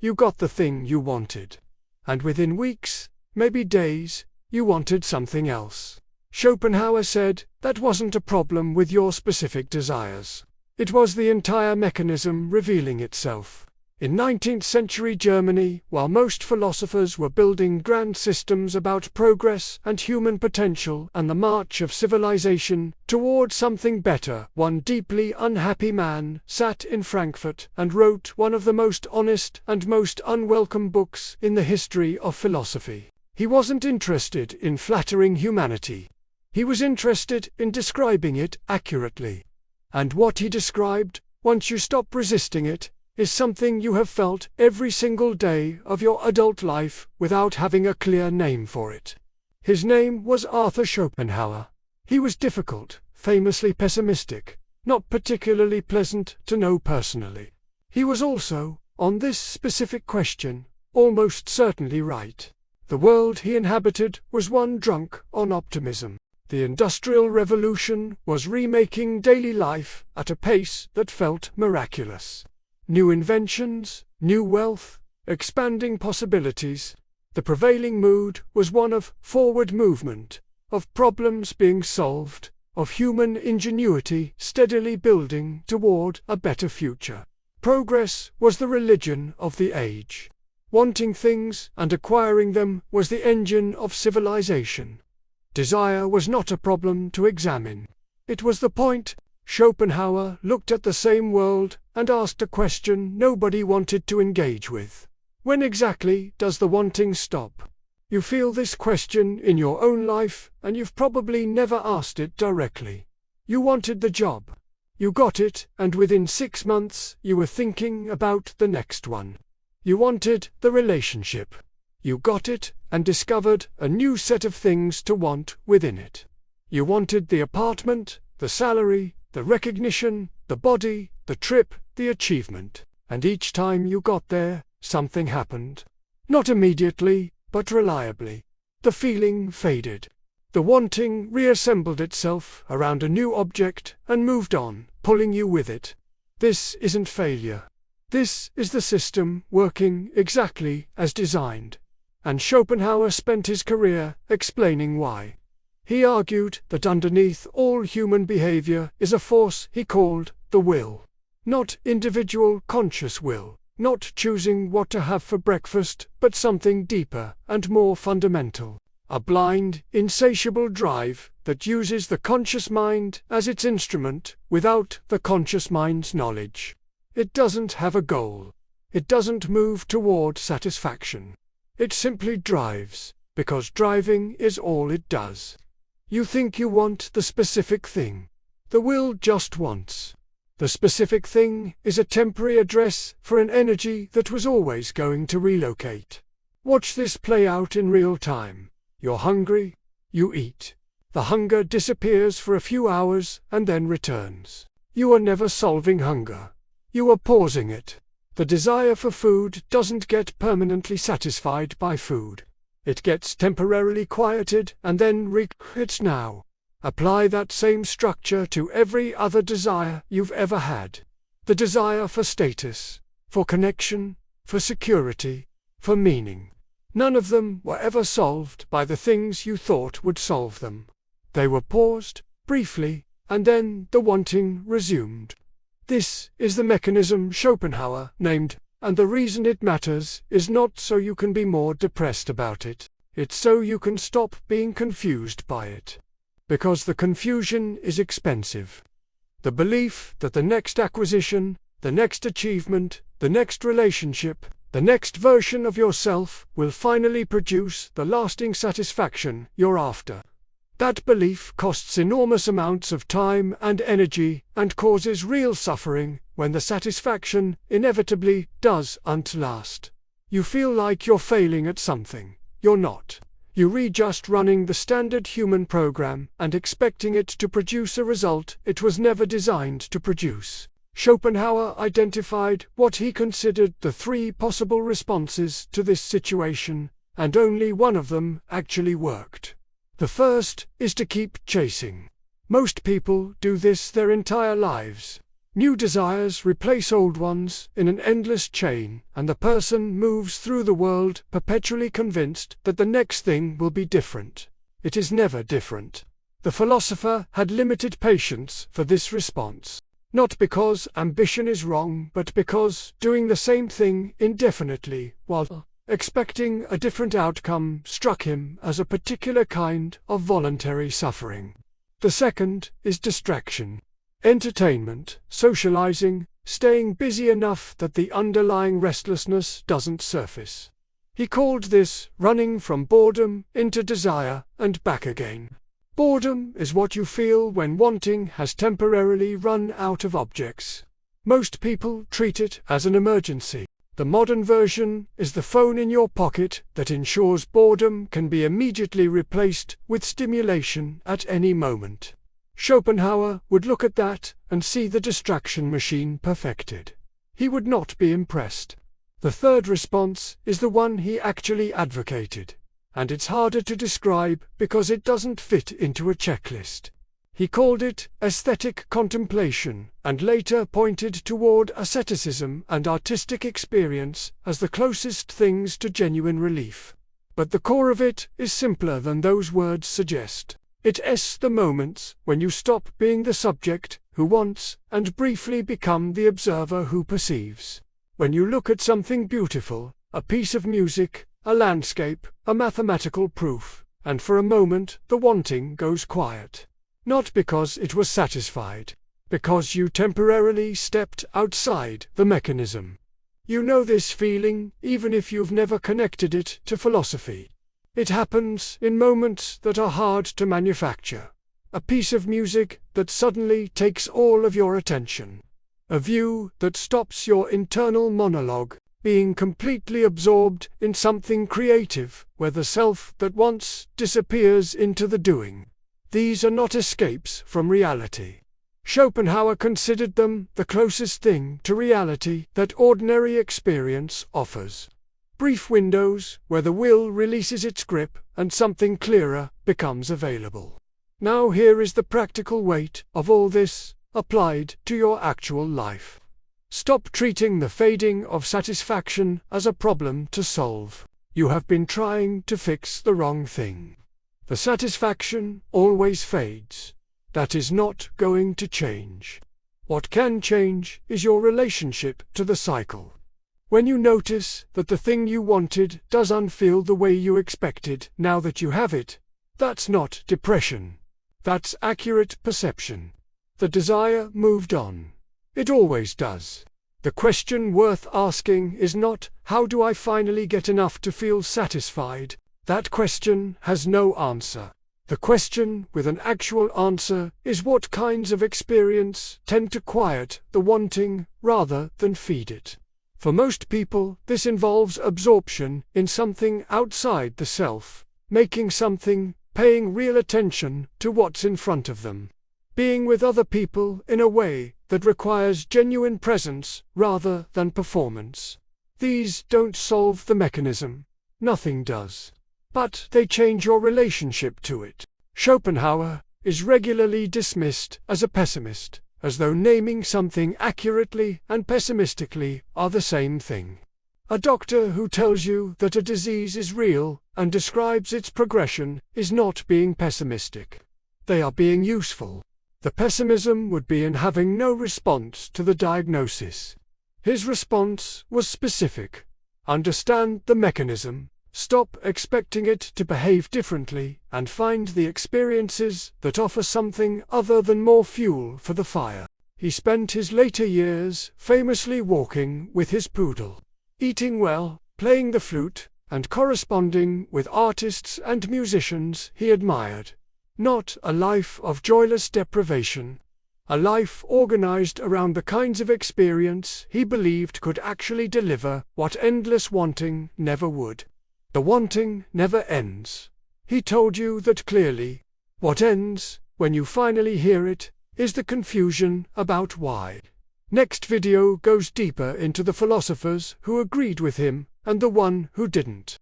you got the thing you wanted. And within weeks, maybe days, you wanted something else. Schopenhauer said that wasn't a problem with your specific desires. It was the entire mechanism revealing itself. In 19th century Germany, while most philosophers were building grand systems about progress and human potential and the march of civilization toward something better, one deeply unhappy man sat in Frankfurt and wrote one of the most honest and most unwelcome books in the history of philosophy. He wasn't interested in flattering humanity. He was interested in describing it accurately. And what he described, once you stop resisting it, is something you have felt every single day of your adult life without having a clear name for it. His name was Arthur Schopenhauer. He was difficult, famously pessimistic, not particularly pleasant to know personally. He was also, on this specific question, almost certainly right. The world he inhabited was one drunk on optimism. The Industrial Revolution was remaking daily life at a pace that felt miraculous. New inventions, new wealth, expanding possibilities. The prevailing mood was one of forward movement, of problems being solved, of human ingenuity steadily building toward a better future. Progress was the religion of the age. Wanting things and acquiring them was the engine of civilization. Desire was not a problem to examine. It was the point. Schopenhauer looked at the same world and asked a question nobody wanted to engage with. When exactly does the wanting stop? You feel this question in your own life, and you've probably never asked it directly. You wanted the job. You got it, and within 6 months you were thinking about the next one. You wanted the relationship. You got it, and discovered a new set of things to want within it. You wanted the apartment, the salary, the recognition, the body, the trip, the achievement. And each time you got there, something happened. Not immediately, but reliably. The feeling faded. The wanting reassembled itself around a new object and moved on, pulling you with it. This isn't failure. This is the system working exactly as designed. And Schopenhauer spent his career explaining why. He argued that underneath all human behavior is a force he called the will. Not individual conscious will, not choosing what to have for breakfast, but something deeper and more fundamental. A blind, insatiable drive that uses the conscious mind as its instrument without the conscious mind's knowledge. It doesn't have a goal. It doesn't move toward satisfaction. It simply drives, because driving is all it does. You think you want the specific thing. The will just wants. The specific thing is a temporary address for an energy that was always going to relocate. Watch this play out in real time. You're hungry, you eat. The hunger disappears for a few hours and then returns. You are never solving hunger. You are pausing it. The desire for food doesn't get permanently satisfied by food. It gets temporarily quieted and then it's now. Apply that same structure to every other desire you've ever had. The desire for status, for connection, for security, for meaning. None of them were ever solved by the things you thought would solve them. They were paused, briefly, and then the wanting resumed. This is the mechanism Schopenhauer named, and the reason it matters is not so you can be more depressed about it. It's so you can stop being confused by it. Because the confusion is expensive. The belief that the next acquisition, the next achievement, the next relationship, the next version of yourself will finally produce the lasting satisfaction you're after. That belief costs enormous amounts of time and energy and causes real suffering when the satisfaction inevitably doesn't last. You feel like you're failing at something. You're not. You're just running the standard human program and expecting it to produce a result it was never designed to produce. Schopenhauer identified what he considered the 3 possible responses to this situation, and only one of them actually worked. The first is to keep chasing. Most people do this their entire lives. New desires replace old ones in an endless chain, and the person moves through the world perpetually convinced that the next thing will be different. It is never different. The philosopher had limited patience for this response. Not because ambition is wrong, but because doing the same thing indefinitely while expecting a different outcome struck him as a particular kind of voluntary suffering. The second is distraction. Entertainment, socializing, staying busy enough that the underlying restlessness doesn't surface. He called this running from boredom into desire and back again. Boredom is what you feel when wanting has temporarily run out of objects. Most people treat it as an emergency. The modern version is the phone in your pocket that ensures boredom can be immediately replaced with stimulation at any moment. Schopenhauer would look at that and see the distraction machine perfected. He would not be impressed. The third response is the one he actually advocated, and it's harder to describe because it doesn't fit into a checklist. He called it aesthetic contemplation, and later pointed toward asceticism and artistic experience as the closest things to genuine relief. But the core of it is simpler than those words suggest. It's the moments when you stop being the subject who wants and briefly become the observer who perceives. When you look at something beautiful, a piece of music, a landscape, a mathematical proof, and for a moment the wanting goes quiet. Not because it was satisfied, because you temporarily stepped outside the mechanism. You know this feeling even if you've never connected it to philosophy. It happens in moments that are hard to manufacture. A piece of music that suddenly takes all of your attention. A view that stops your internal monologue, being completely absorbed in something creative, where the self that wants disappears into the doing. These are not escapes from reality. Schopenhauer considered them the closest thing to reality that ordinary experience offers. Brief windows where the will releases its grip and something clearer becomes available. Now here is the practical weight of all this applied to your actual life. Stop treating the fading of satisfaction as a problem to solve. You have been trying to fix the wrong thing. The satisfaction always fades. That is not going to change. What can change is your relationship to the cycle. When you notice that the thing you wanted doesn't feel the way you expected now that you have it, that's not depression. That's accurate perception. The desire moved on. It always does. The question worth asking is not, how do I finally get enough to feel satisfied? That question has no answer. The question with an actual answer is, what kinds of experience tend to quiet the wanting rather than feed it? For most people, this involves absorption in something outside the self, making something, paying real attention to what's in front of them. Being with other people in a way that requires genuine presence rather than performance. These don't solve the mechanism. Nothing does. But they change your relationship to it. Schopenhauer is regularly dismissed as a pessimist, as though naming something accurately and pessimistically are the same thing. A doctor who tells you that a disease is real and describes its progression is not being pessimistic. They are being useful. The pessimism would be in having no response to the diagnosis. His response was specific. Understand the mechanism, stop expecting it to behave differently, and find the experiences that offer something other than more fuel for the fire. He spent his later years famously walking with his poodle, eating well, playing the flute, and corresponding with artists and musicians he admired. Not a life of joyless deprivation. A life organized around the kinds of experience he believed could actually deliver what endless wanting never would. The wanting never ends. He told you that clearly. What ends, when you finally hear it, is the confusion about why. Next video goes deeper into the philosophers who agreed with him and the one who didn't.